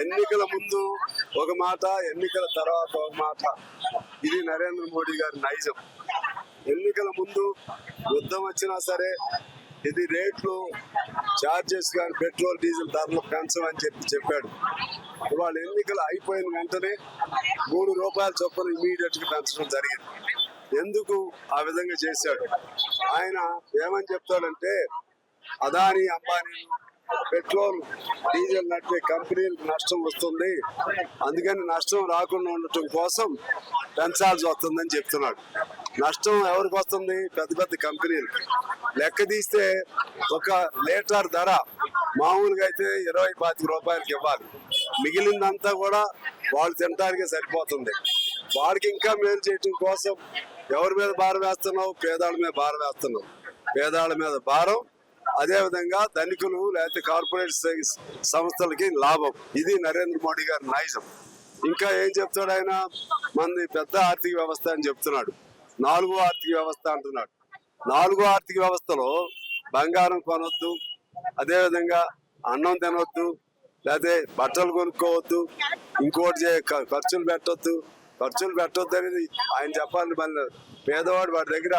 ఎన్నికల ముందు ఒక మాట, ఎన్నికల తర్వాత ఒక మాట. ఇది నరేంద్ర మోడీ గారి నైజం. ఎన్నికల ముందు యుద్ధం వచ్చినా సరే ఇది రేట్లు చార్జెస్ కానీ పెట్రోల్ డీజిల్ ధరలు పెంచమని చెప్పాడు. ఇవాళ ఎన్నికలు అయిపోయిన వెంటనే ₹3 చొప్పున ఇమీడియట్ గా పెంచడం జరిగింది. ఎందుకు ఆ విధంగా చేశాడు? ఆయన ఏమని చెప్తాడంటే అదానీ అంబానీ పెట్రోల్ డీజిల్ నడిపే కంపెనీలకు నష్టం వస్తుంది, అందుకని నష్టం రాకుండా ఉండటం కోసం పెంచాల్సి వస్తుందని చెప్తున్నాడు. నష్టం ఎవరికి వస్తుంది? పెద్ద పెద్ద కంపెనీలకు. లెక్క తీస్తే ఒక లీటర్ ధర మామూలుగా అయితే ₹20-25 ఇవ్వాలి, మిగిలిందంతా కూడా వాళ్ళు తినడానికే సరిపోతుంది. వాడికి ఇంకా మేలు చేయటం కోసం ఎవరి మీద భారం వేస్తున్నావు? పేదాళ్ళ మీద భారం వేస్తున్నావు. పేదాళ్ళ మీద భారం, అదేవిధంగా ధనికులు లేకపోతే కార్పొరేట్ సంస్థలకి లాభం. ఇది నరేంద్ర మోడీ గారి నైజం. ఇంకా ఏం చెప్తాడు ఆయన? మనది పెద్ద ఆర్థిక వ్యవస్థ అని చెప్తున్నాడు. 4వ ఆర్థిక వ్యవస్థ అంటున్నాడు. 4వ ఆర్థిక వ్యవస్థలో బంగారం కొనొద్దు, అదేవిధంగా అన్నం తినొద్దు, లేకపోతే బట్టలు కొనుక్కోవద్దు, ఇంకోటి ఖర్చులు పెట్టొద్దు అనేది ఆయన చెప్పాలి. మళ్ళీ పేదవాడు వాడి దగ్గర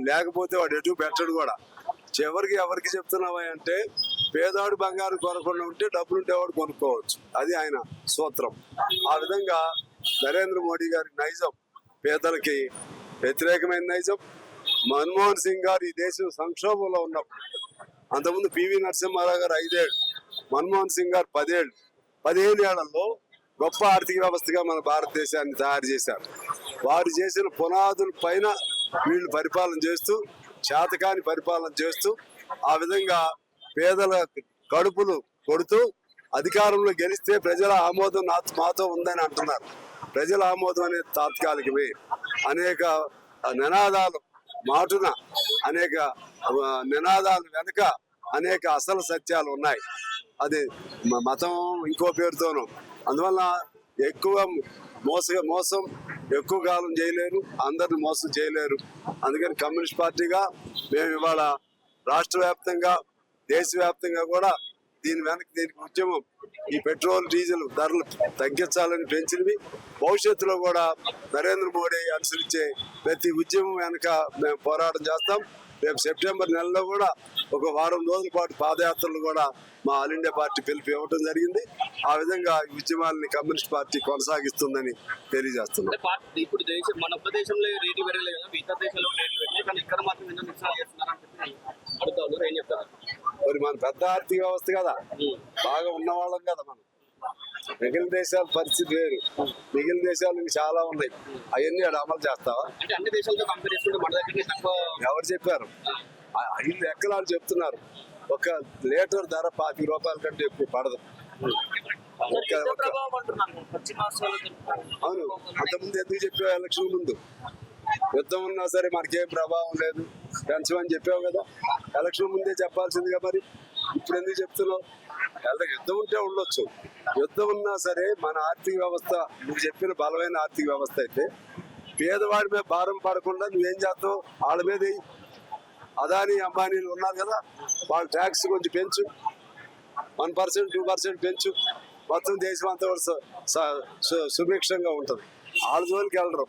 లేకపోతే వాడు ఎటు పెట్టడు కూడా. చివరికి ఎవరికి చెప్తున్నావా అంటే పేదవాడు బంగారం కొనకుండా ఉంటే డబ్బులుంటేవాడు కొనుక్కోవచ్చు. అది ఆయన సూత్రం. ఆ విధంగా నరేంద్ర మోడీ గారి నైజం పేదలకి వ్యతిరేకమైన నైజం. మన్మోహన్ సింగ్ గారు ఈ దేశం సంక్షోభంలో ఉన్నప్పుడు, అంతకుముందు పివి నరసింహారావు గారు 5 ఏళ్ళు, మన్మోహన్ సింగ్ గారు 10 ఏళ్ళు, 15 ఏళ్లలో గొప్ప ఆర్థిక వ్యవస్థగా మన భారతదేశాన్ని తయారు చేశారు. వారు చేసిన పునాదుల పైన వీళ్ళు పరిపాలన చేస్తూ, చేతకాని పరిపాలన చేస్తూ, ఆ విధంగా పేదల కడుపులు కొడుతూ అధికారంలో గెలిస్తే ప్రజల ఆమోదం మాతో ఉందని అంటున్నారు. ప్రజల ఆమోదం అనేది తాత్కాలికమే. అనేక నినాదాలు మాటున, అనేక నినాదాలు వెనుక అనేక అసలు సత్యాలు ఉన్నాయి. అది మతం ఇంకో పేరుతోనూ. అందువల్ల ఎక్కువ మోసం ఎక్కువ కాలం చేయలేరు, అందరిని మోసం చేయలేరు. అందుకని కమ్యూనిస్ట్ పార్టీగా మేము ఇవాళ రాష్ట్ర వ్యాప్తంగా, దేశవ్యాప్తంగా కూడా దీనికి ఉద్యమం, ఈ పెట్రోల్ డీజిల్ ధరలు తగ్గించాలని పెంచినవి. భవిష్యత్తులో కూడా నరేంద్ర మోడీ అనుసరించే ప్రతి ఉద్యమం వెనుక మేము పోరాటం చేస్తాం. రేపు సెప్టెంబర్ నెలలో కూడా ఒక వారం రోజుల పాటు పాదయాత్రలు కూడా మా ఆల్ ఇండియా పార్టీ పిలుపు ఇవ్వడం జరిగింది. ఆ విధంగా ఈ ఉద్యమాలని కమ్యూనిస్ట్ పార్టీ కొనసాగిస్తుందని తెలియజేస్తున్నాం. ఇప్పుడు మన దేశంలో రేట్లు పెరగలేదు కదా, మిగతా దేశంలో రేట్లు పెరిగాయి, కానీ ఇక్కడ మాత్రం ఎందుకు నిరసన చేస్తున్నారని అడుగుతారు. ఏం చెప్తారు? మరి మన పెద్ద ఆర్థిక వ్యవస్థ కదా, బాగా ఉన్నవాళ్ళం కదా మనం. మిగిలిన దేశాల పరిస్థితి వేరు. మిగిలిన దేశాలు చాలా ఉన్నాయి, అవన్నీ అమలు చేస్తావా? అంటే అన్ని దేశాలతో కంపేర్ చేసుకుంటే మన దగ్గర తక్కువ. ఎవరు చెప్పారు? వీళ్ళు ఎక్కలాలు చెప్తున్నారు. ఒక లీటర్ ధర ₹25 కంటే ఎక్కువ పడదు. అవును, అంతకుముందు ఎందుకు చెప్పావు? ఎలక్షన్ ముందు యుద్ధం ఉన్నా సరే మనకేం ప్రభావం లేదు, పెంచమని చెప్పావు కదా. ఎలక్షన్ ముందే చెప్పాల్సిందిగా, మరి ఇప్పుడు ఎందుకు చెప్తున్నావు? యుద్ధం ఉంటే ఉండొచ్చు, యుద్ధం ఉన్నా సరే మన ఆర్థిక వ్యవస్థ నువ్వు చెప్పిన బలమైన ఆర్థిక వ్యవస్థ అయితే పేదవాడి మీద భారం పడకుండా నువ్వేం చేస్తావు? వాళ్ళ మీద అదానీ అంబానీలు ఉన్నారు కదా, వాళ్ళ ట్యాక్స్ కొంచెం పెంచు, 1%, 2% పెంచు. మొత్తం దేశం అంతా సుభిక్షంగా ఉంటుంది. వాళ్ళ జోలికి వెళ్ళరు,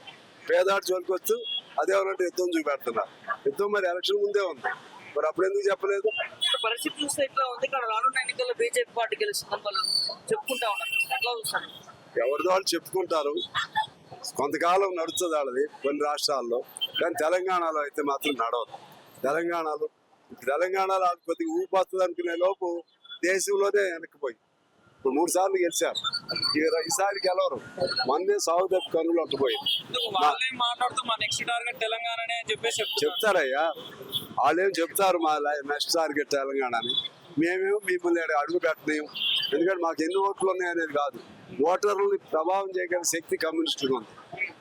పేదాడి జోలికి వచ్చు. అదేమనంటే యుద్ధం చూపెడుతున్నారు. యుద్ధం మరి ఎలక్షన్ ముందే ఉంది, మరి అప్పుడు ఎందుకు చెప్పలేదు? పరిస్థితి చూస్తే ఇట్లా ఉంది. ఇక్కడ రానున్న ఎన్నికల్లో బీజేపీ పార్టీ గెలుస్తుందని వాళ్ళు చెప్పుకుంటా ఉన్నారు. ఎట్లా చూస్తారు? ఎవరిదో వాళ్ళు చెప్పుకుంటారు, కొంతకాలం నడుస్తుంది వాళ్ళది కొన్ని రాష్ట్రాల్లో. కానీ తెలంగాణలో అయితే మాత్రం నడవదు. తెలంగాణలో కొద్దిగా ఊపొస్తుంది అనుకునే లోపు దేశంలోనే వెనక్కిపోయి ఇప్పుడు 3 సార్లు గెలిచారు. ఈసారి గెలవరు. మందే సాగు తప్పి కనులు అట్టుపోయింది. చెప్తారయ్యా, వాళ్ళేం చెప్తారు మా నెక్స్ట్ టార్గెట్ తెలంగాణ అని. మేమేమో మిమ్మల్ని అడుగు పెట్టలేము, ఎందుకంటే మాకు ఎన్ని ఓట్లు ఉన్నాయి అనేది కాదు. ఓటర్లని ప్రభావం చేయగలిగే శక్తి కమ్యూనిస్టులు ఉంది.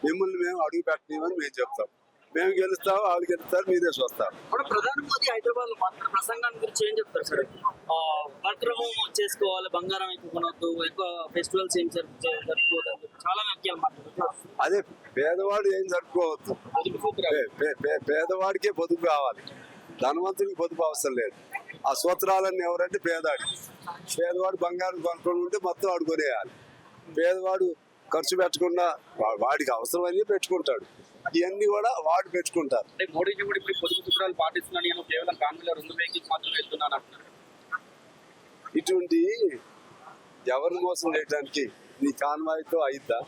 మిమ్మల్ని మేము అడుగు పెట్టలేమని మేము చెప్తాం. మేము గెలుస్తాం, వాళ్ళు గెలుస్తారు, మీరే చూస్తారు. ప్రధాని మోదీ హైదరాబాద్ లో ప్రసంగాన్ని గురించి ఏం చెప్తారు సార్? భద్రహోమం చేసుకోవాలి, బంగారం ఎక్కువ కొనవద్దు, ఎక్కువ ఫెస్టివల్స్ ఏం జరుపుకోవద్దు, చాలా వ్యాఖ్యలు మాట్లాడుతున్నారు. అదే పేదవాడు ఏం జరుపుకోవద్దు, పేదవాడికే పొదుపు కావాలి, ధనవంతుడికి పొదుపు అవసరం లేదు. ఆ సూత్రాలన్నీ ఎవరంటే పేదవాడు బంగారం కొనుక్కొని ఉంటే మొత్తం వాడు కొనేయాలి. పేదవాడు ఖర్చు పెట్టకుండా వాడికి అవసరమని పెట్టుకుంటాడు. ఇవన్నీ కూడా వాడు పెట్టుకుంటారు. అంటే మోడీజీ కూడా ఇప్పుడు పొదుపు సూత్రాలు పాటిస్తున్నాను, నేను కేవలం కాన్వీలో 2 వెహికల్స్ మాత్రమే వెళ్తున్నాను అంటున్నారు. ఇటువంటి ఎవరిని మోసం చేయడానికి నీ కాన్వాయ్తో అయిద్దా?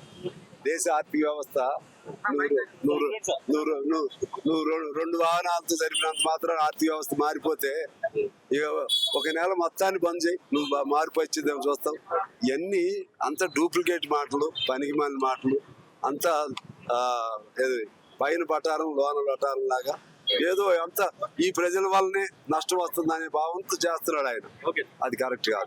దేశ ఆర్థిక వ్యవస్థ నువ్వు 2 వాహనాలతో జరిపినంత మాత్రం ఆర్థిక వ్యవస్థ మారిపోతే ఇక ఒక నెల మొత్తాన్ని బంద్ చేయి, నువ్వు మార్పు వచ్చిందేమో చూస్తాం. ఇవన్నీ అంత డూప్లికేట్ మాటలు, పనికి మాలిన మాటలు, అంతా పైన పటారం లోన పటారం లాగా ఏదో అంత ఈ ప్రజల వల్లనే నష్టం వస్తుందనే భావంతో చేస్తున్నాడు ఆయన. ఓకే, అది కరెక్ట్ కాదు.